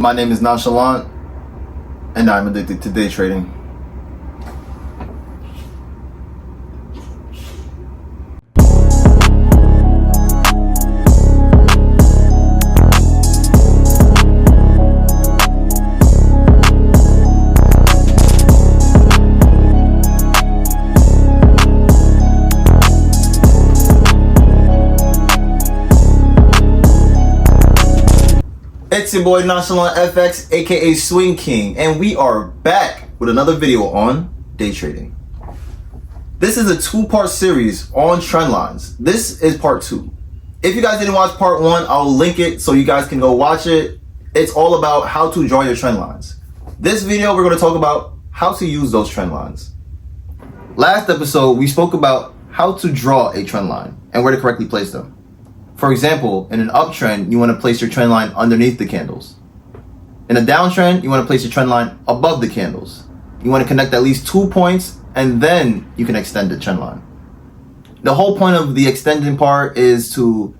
My name is Nonchalant, and I'm addicted to day trading. It's your boy Nonchalant FX, aka Swing King, and we are back with another video on day trading. This is a two-part series on trend lines. This is part 2. If you guys didn't watch part 1, I'll link it so you guys can go watch it. It's all about how to draw your trend lines. This video, we're going to talk about how to use those trend lines. Last episode, we spoke about how to draw a trend line and where to correctly place them. For example, in an uptrend, you want to place your trend line underneath the candles. In a downtrend, you want to place your trend line above the candles. You want to connect at least 2 points, and then you can extend the trend line. The whole point of the extending part is to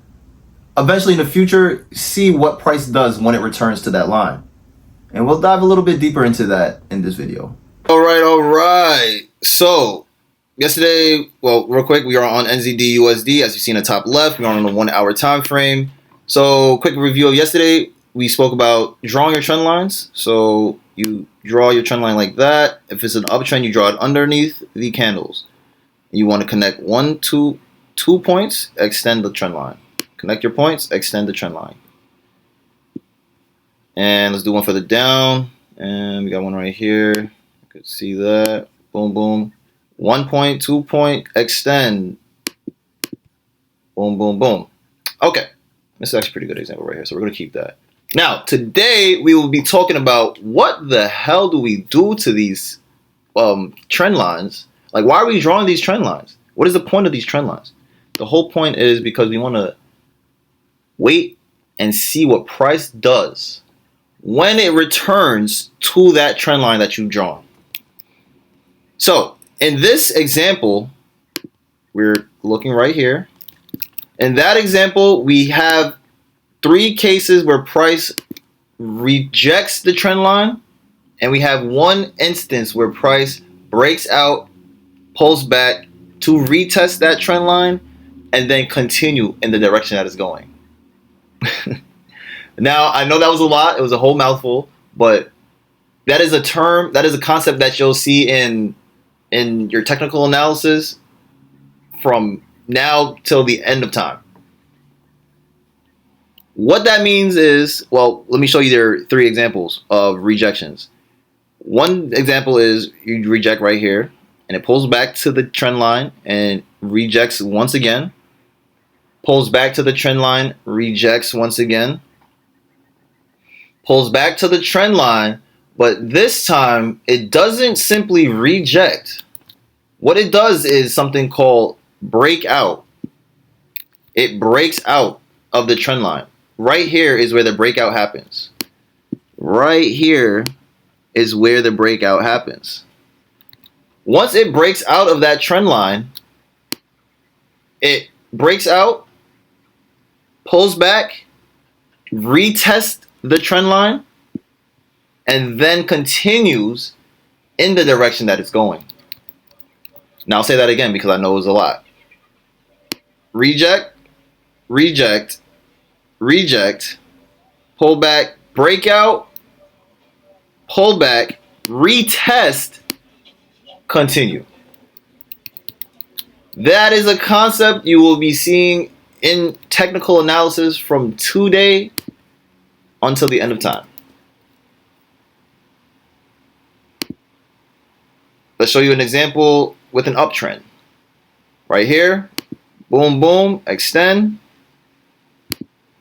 eventually in the future see what price does when it returns to that line. And we'll dive a little bit deeper into that in this video. All right. So yesterday, well, real quick, we are on NZD USD. As you see in the top left, we are on a 1 hour time frame. So quick review of yesterday, we spoke about drawing your trend lines. So you draw your trend line like that. If it's an uptrend, you draw it underneath the candles. You want to connect 2 points, extend the trend line. Connect your points, extend the trend line. And let's do one for the down. And we got one right here. You could see that. Boom, boom. 1 point, 2 point, extend. Boom, boom, boom. Okay. This is actually a pretty good example right here, so we're going to keep that. Now, today we will be talking about what the hell do we do to these trend lines? Like, why are we drawing these trend lines? What is the point of these trend lines? The whole point is because we want to wait and see what price does when it returns to that trend line that you've drawn. So, in this example, we're looking right here. In that example, we have 3 cases where price rejects the trend line, and we have 1 instance where price breaks out, pulls back to retest that trend line, and then continue in the direction that it's going. Now, I know that was a lot. It was a whole mouthful, but that is a term, that is a concept that you'll see in your technical analysis from now till the end of time. What that means is, well, let me show you there 3 examples of rejections. One example is you reject right here, and it pulls back to the trend line and rejects once again. Pulls back to the trend line, rejects once again. Pulls back to the trend line, but this time it doesn't simply reject. What it does is something called breakout. It breaks out of the trend line. Right here is where the breakout happens. Right here is where the breakout happens. Once it breaks out of that trend line, it breaks out, pulls back, retests the trend line, and then continues in the direction that it's going. Now I'll say that again because I know it was a lot. Reject, reject, reject, pull back, breakout, pull back, retest, continue. That is a concept you will be seeing in technical analysis from today until the end of time. Let's show you an example with an uptrend. Right here, boom, boom, extend.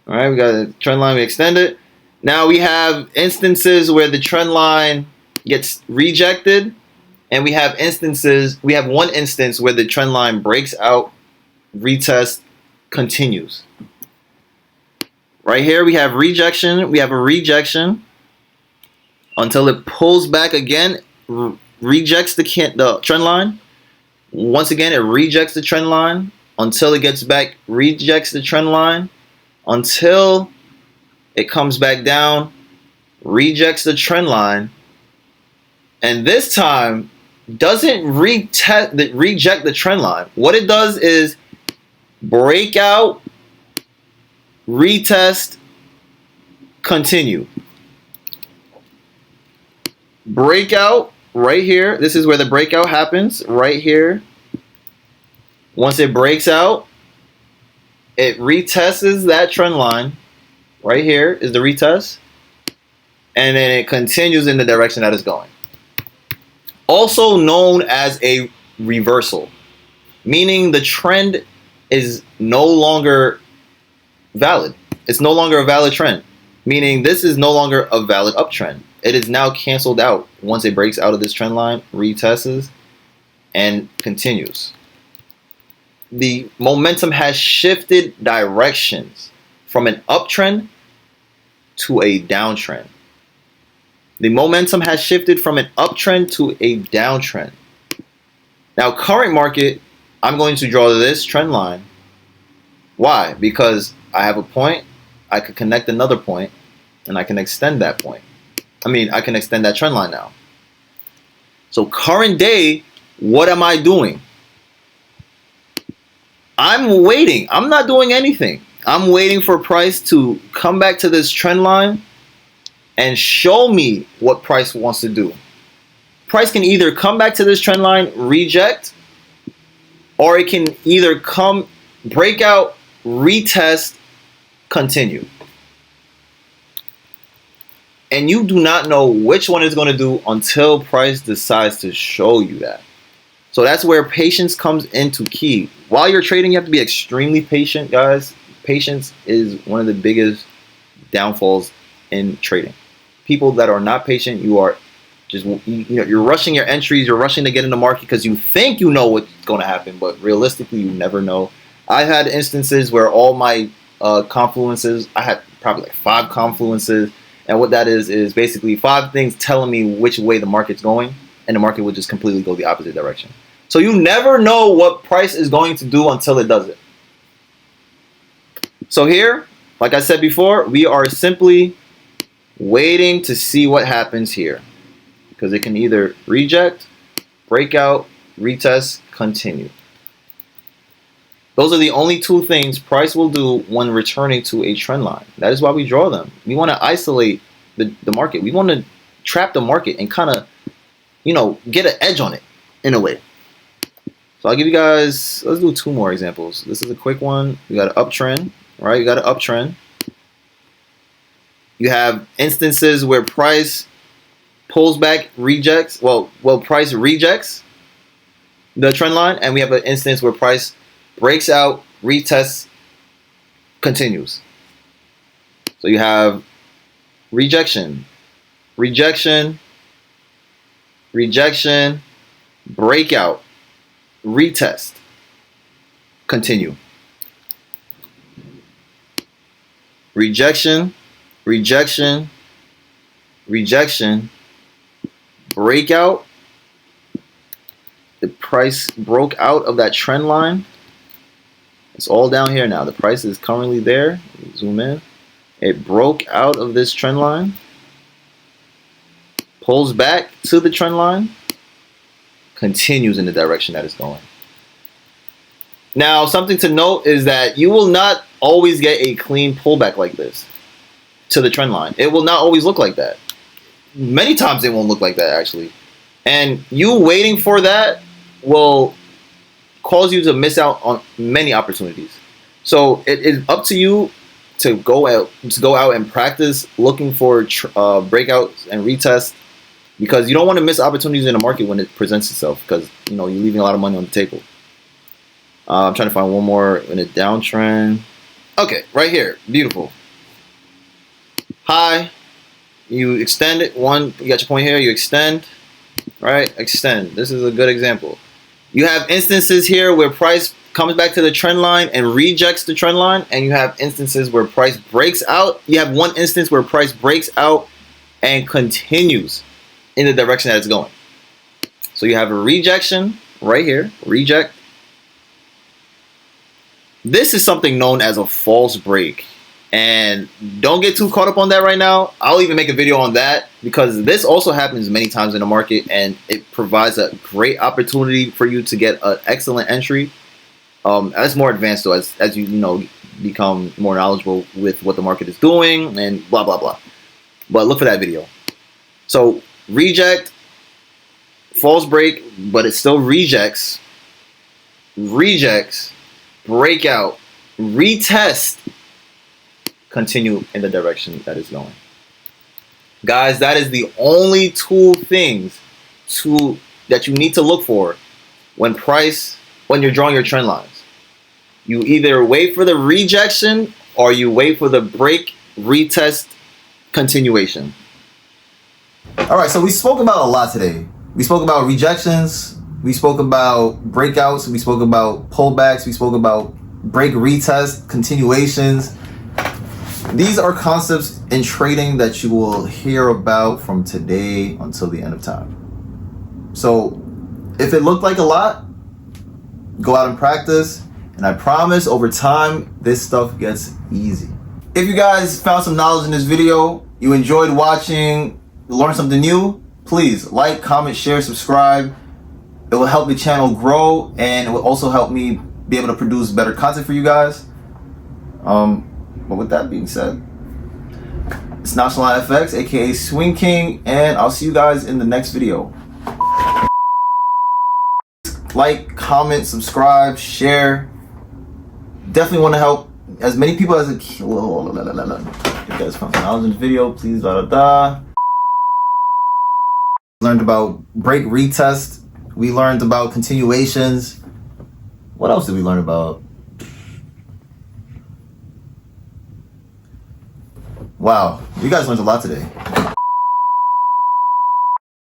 All right, we got a trend line, we extend it. Now we have instances where the trend line gets rejected, and we have one instance where the trend line breaks out, retest, continues. Right here we have rejection. We have a rejection until it pulls back again, rejects the trend line. Once again, it rejects the trend line until it gets back, rejects the trend line until it comes back down, rejects the trend line, and this time doesn't reject the trend line. What it does is break out, retest, continue. Breakout right here. This is where the breakout happens, right here. Once it breaks out, it retests that trend line. Right here is the retest. And then it continues in the direction that it's going. Also known as a reversal, meaning the trend is no longer valid. It's no longer a valid trend, meaning this is no longer a valid uptrend. It is now canceled out once it breaks out of this trend line, retests, and continues. The momentum has shifted directions from an uptrend to a downtrend. The momentum has shifted from an uptrend to a downtrend. Now, current market, I'm going to draw this trend line. Why? Because I have a point, I could connect another point, and I can extend that point. I can extend that trend line now. So current day, what am I doing? I'm waiting. I'm not doing anything. I'm waiting for price to come back to this trend line and show me what price wants to do. Price can either come back to this trend line, reject, or it can either come, break out, retest, continue. And you do not know which one it's going to do until price decides to show you that. So that's where patience comes into key. While you're trading, you have to be extremely patient, guys. Patience is one of the biggest downfalls in trading. People that are not patient, you are just, you're rushing your entries, you're rushing to get in the market because you think you know what's going to happen, but realistically, you never know. I had instances where all my confluences, I had probably like 5 confluences. And what that is basically 5 things telling me which way the market's going, and the market would just completely go the opposite direction. So you never know what price is going to do until it does it. So here, like I said before, we are simply waiting to see what happens here, because it can either reject, break out, retest, continue. Those are the only 2 things price will do when returning to a trend line. That is why we draw them. We want to isolate the market. We want to trap the market and kind of, get an edge on it in a way. So I'll give you guys, let's do 2 more examples. This is a quick one. We got an uptrend, right? You got an uptrend. You have instances where price pulls back, rejects, price rejects the trend line, and we have an instance where price breaks out, retests, continues. So you have rejection, rejection, rejection, breakout, retest, continue. Rejection, rejection, rejection, breakout. The price broke out of that trend line. It's all down here now. The price is currently there. Zoom in. It broke out of this trend line. Pulls back to the trend line. Continues in the direction that it's going. Now, something to note is that you will not always get a clean pullback like this to the trend line. It will not always look like that. Many times it won't look like that, actually. And you waiting for that will cause you to miss out on many opportunities. So it is up to you to go out and practice looking for breakouts and retests, because you don't want to miss opportunities in the market when it presents itself, because you're leaving a lot of money on the table. I'm trying to find one more in a downtrend. Okay, right here, beautiful. High, you extend it. You got your point here. You extend, right? Extend. This is a good example. You have instances here where price comes back to the trend line and rejects the trend line, and you have instances where price breaks out. You have one instance where price breaks out and continues in the direction that it's going. So you have a rejection right here, reject. This is something known as a false break. And don't get too caught up on that right now. I'll even make a video on that because this also happens many times in the market, and it provides a great opportunity for you to get an excellent entry. As more advanced though, as you become more knowledgeable with what the market is doing and blah blah blah. But look for that video. So reject, false break, but it still rejects, breakout, retest, continue in the direction that it's going. Guys, that is the only two things that you need to look for when you're drawing your trend lines. You either wait for the rejection or you wait for the break, retest, continuation. All right, so we spoke about a lot today. We spoke about rejections, we spoke about breakouts, we spoke about pullbacks, we spoke about break, retest, continuations. These are concepts in trading that you will hear about from today until the end of time. So if it looked like a lot, go out and practice. And I promise over time, this stuff gets easy. If you guys found some knowledge in this video, you enjoyed watching, you learned something new, please like, comment, share, subscribe. It will help the channel grow, and it will also help me be able to produce better content for you guys. But with that being said, it's Nonchalant FX, aka Swing King, and I'll see you guys in the next video. Like, comment, subscribe, share. Definitely want to help as many people as I can. If you guys found some knowledge in the video, please Learned about break, retest. We learned about continuations. What else did we learn about? Wow, you guys learned a lot today.